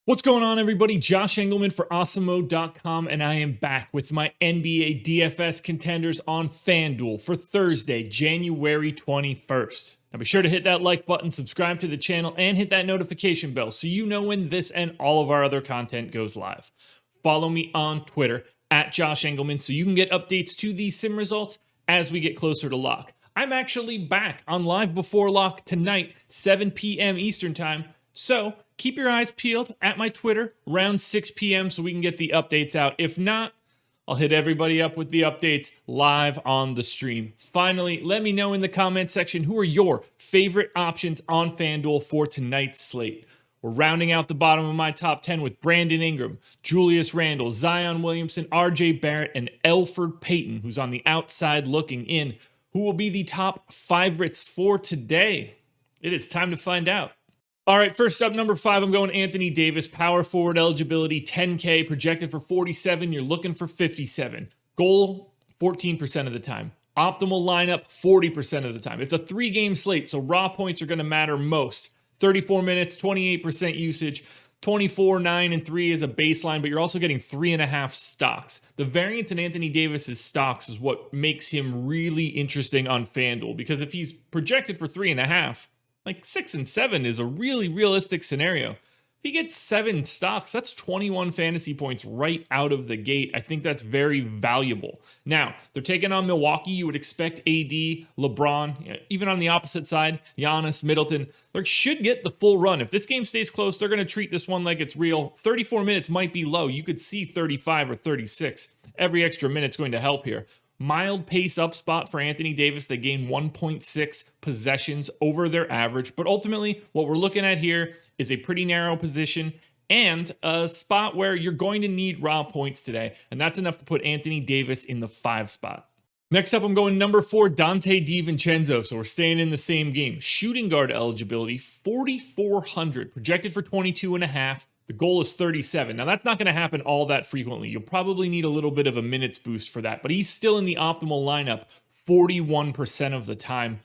What's going on, everybody? Josh Engleman for Awesemo.com, and I am back with my NBA DFS contenders on FanDuel for Thursday, January 21st. Now be sure to hit that like button, subscribe to the channel, and hit that notification bell so you know when this and all of our other content goes live. Follow me on Twitter at Josh Engleman so you can get updates to these sim results as we get closer to lock. I'm actually back on Live Before Lock tonight, 7 p.m. Eastern Time, so keep your eyes peeled at my Twitter around 6 p.m. so we can get the updates out. If not, I'll hit everybody up with the updates live on the stream. Finally, let me know in the comment section who are your favorite options on FanDuel for tonight's slate. We're rounding out the bottom of my top 10 with Brandon Ingram, Julius Randle, Zion Williamson, RJ Barrett, and ELFRID Payton, who's on the outside looking in. Who will be the top favorites for today? It is time to find out. All right, first up, number 5, I'm going Anthony Davis. Power forward eligibility, 10K, projected for 47. You're looking for 57. Goal, 14% of the time. Optimal lineup, 40% of the time. It's a 3-game slate, so raw points are going to matter most. 34 minutes, 28% usage. 24, 9, and 3 is a baseline, but you're also getting 3.5 stocks. The variance in Anthony Davis's stocks is what makes him really interesting on FanDuel, because if he's projected for 3.5, like 6 and 7 is a really realistic scenario. If he gets 7 stocks, that's 21 fantasy points right out of the gate. I think that's very valuable. Now, they're taking on Milwaukee. You would expect AD, LeBron, even on the opposite side, Giannis, Middleton, they should get the full run. If this game stays close, they're going to treat this one like it's real. 34 minutes might be low. You could see 35 or 36. Every extra minute's going to help here. Mild pace up spot for Anthony Davis. They gain 1.6 possessions over their average. But ultimately, what we're looking at here is a pretty narrow position and a spot where you're going to need raw points today. And that's enough to put Anthony Davis in the 5 spot. Next up, I'm going number 4, DONTE DiVincenzo. So we're staying in the same game. Shooting guard eligibility, 4,400, projected for 22.5. The goal is 37. Now, that's not going to happen all that frequently. You'll probably need a little bit of a minutes boost for that, but he's still in the optimal lineup 41% of the time.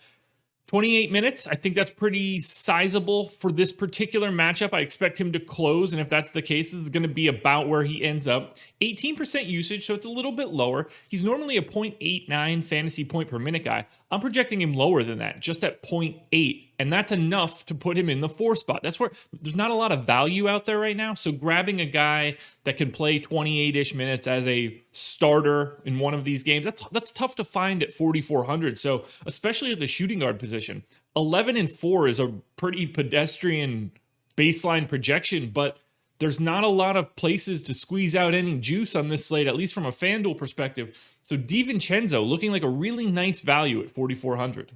28 minutes, I think that's pretty sizable for this particular matchup. I expect him to close, and if that's the case, this is going to be about where he ends up. 18% usage, so it's a little bit lower. He's normally a 0.89 fantasy point per minute guy. I'm projecting him lower than that, just at 0.8, and that's enough to put him in the 4 spot. That's where there's not a lot of value out there right now, so grabbing a guy that can play 28-ish minutes as a starter in one of these games, that's tough to find at 4,400, so especially at the shooting guard position. 11 and 4 is a pretty pedestrian baseline projection, but there's not a lot of places to squeeze out any juice on this slate, at least from a FanDuel perspective. So DiVincenzo looking like a really nice value at 4,400.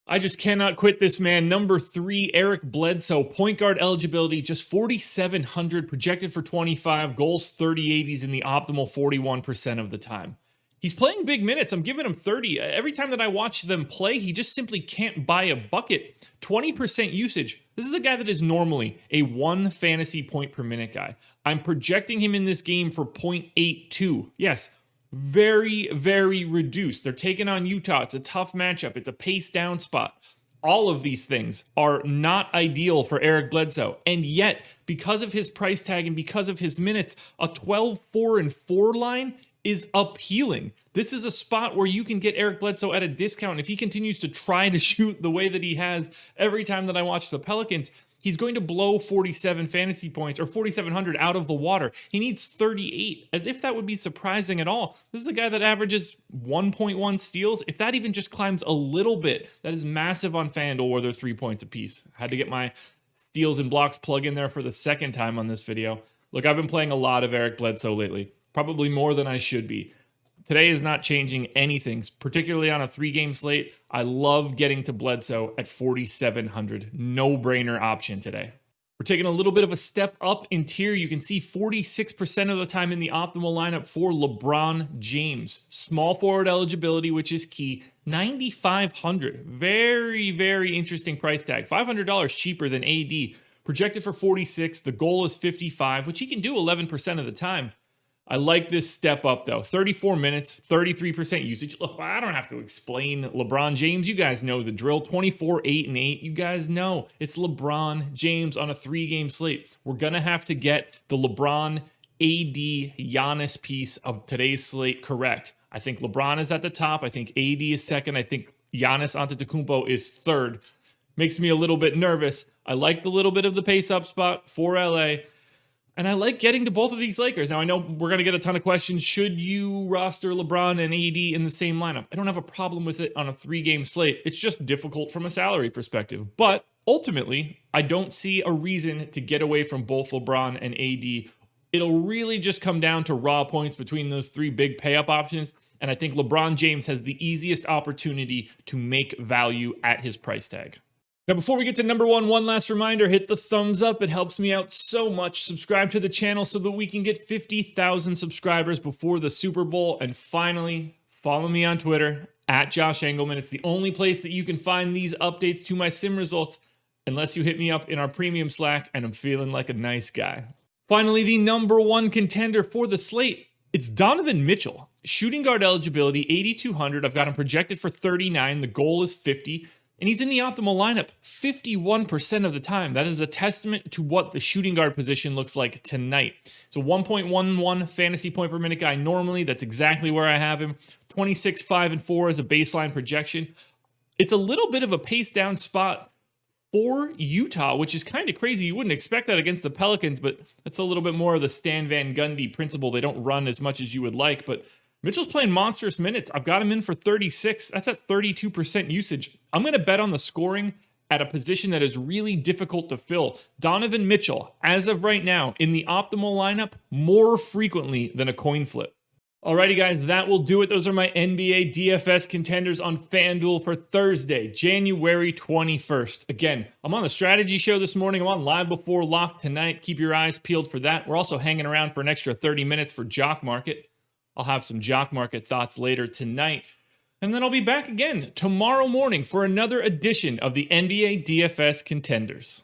I just cannot quit this man. Number 3, Eric Bledsoe, point guard eligibility, just 4,700, projected for 25, goals 30, 80s in the optimal 41% of the time. He's playing big minutes. I'm giving him 30. Every time that I watch them play, he just simply can't buy a bucket. 20% usage. This is a guy that is normally a 1 fantasy point per minute guy. I'm projecting him in this game for 0.82. Yes, very, very reduced. They're taking on Utah. It's a tough matchup. It's a pace down spot. All of these things are not ideal for Eric Bledsoe. And yet, because of his price tag and because of his minutes, a 12, 4, and 4 line is appealing. This is a spot where you can get Eric Bledsoe at a discount. If he continues to try to shoot the way that he has every time that I watch the Pelicans, he's going to blow 47 fantasy points or 4,700 out of the water. He needs 38, as if that would be surprising at all. This is the guy that averages 1.1 steals. If that even just climbs a little bit, that is massive on FanDuel where they're 3 points apiece. I had to get my steals and blocks plug in there for the second time on this video. Look, I've been playing a lot of Eric Bledsoe lately. Probably more than I should be. Today is not changing anything, particularly on a 3-game slate. I love getting to Bledsoe at 4,700. No-brainer option today. We're taking a little bit of a step up in tier. You can see 46% of the time in the optimal lineup for LeBron James. Small forward eligibility, which is key. 9,500. Very, very interesting price tag. $500 cheaper than AD. Projected for 46. The goal is 55, which he can do 11% of the time. I like this step up though. 34 minutes, 33% usage. Look, I don't have to explain LeBron James. You guys know the drill. 24, 8, and 8. You guys know it's LeBron James on a 3-game slate. We're going to have to get the LeBron, AD, Giannis piece of today's slate correct. I think LeBron is at the top. I think AD is second. I think Giannis Antetokounmpo is third. Makes me a little bit nervous. I like the little bit of the pace up spot for LA. And I like getting to both of these Lakers. Now, I know we're going to get a ton of questions. Should you roster LeBron and AD in the same lineup? I don't have a problem with it on a 3-game slate. It's just difficult from a salary perspective. But ultimately, I don't see a reason to get away from both LeBron and AD. It'll really just come down to raw points between those 3 big pay-up options. And I think LeBron James has the easiest opportunity to make value at his price tag. Now, before we get to number one last reminder, hit the thumbs up. It helps me out so much. Subscribe to the channel so that we can get 50,000 subscribers before the Super Bowl. And finally, follow me on Twitter, @Josh Engleman. It's the only place that you can find these updates to my sim results, unless you hit me up in our premium Slack, and I'm feeling like a nice guy. Finally, the number 1 contender for the slate, it's Donovan Mitchell. Shooting guard eligibility, 8,200. I've got him projected for 39. The goal is 50. And he's in the optimal lineup 51% of the time. That is a testament to what the shooting guard position looks like tonight. So 1.11 fantasy point per minute guy normally. That's exactly where I have him. 26, 5, and 4 as a baseline projection. It's a little bit of a pace down spot for Utah, which is kind of crazy. You wouldn't expect that against the Pelicans, but that's a little bit more of the Stan Van Gundy principle. They don't run as much as you would like, but Mitchell's playing monstrous minutes. I've got him in for 36. That's at 32% usage. I'm going to bet on the scoring at a position that is really difficult to fill. Donovan Mitchell, as of right now, in the optimal lineup more frequently than a coin flip. Alrighty, guys, that will do it. Those are my NBA DFS contenders on FanDuel for Thursday, January 21st. Again, I'm on the strategy show this morning. I'm on live before lock tonight. Keep your eyes peeled for that. We're also hanging around for an extra 30 minutes for Jock Market. I'll have some Jock Market thoughts later tonight. And then I'll be back again tomorrow morning for another edition of the NBA DFS Contenders.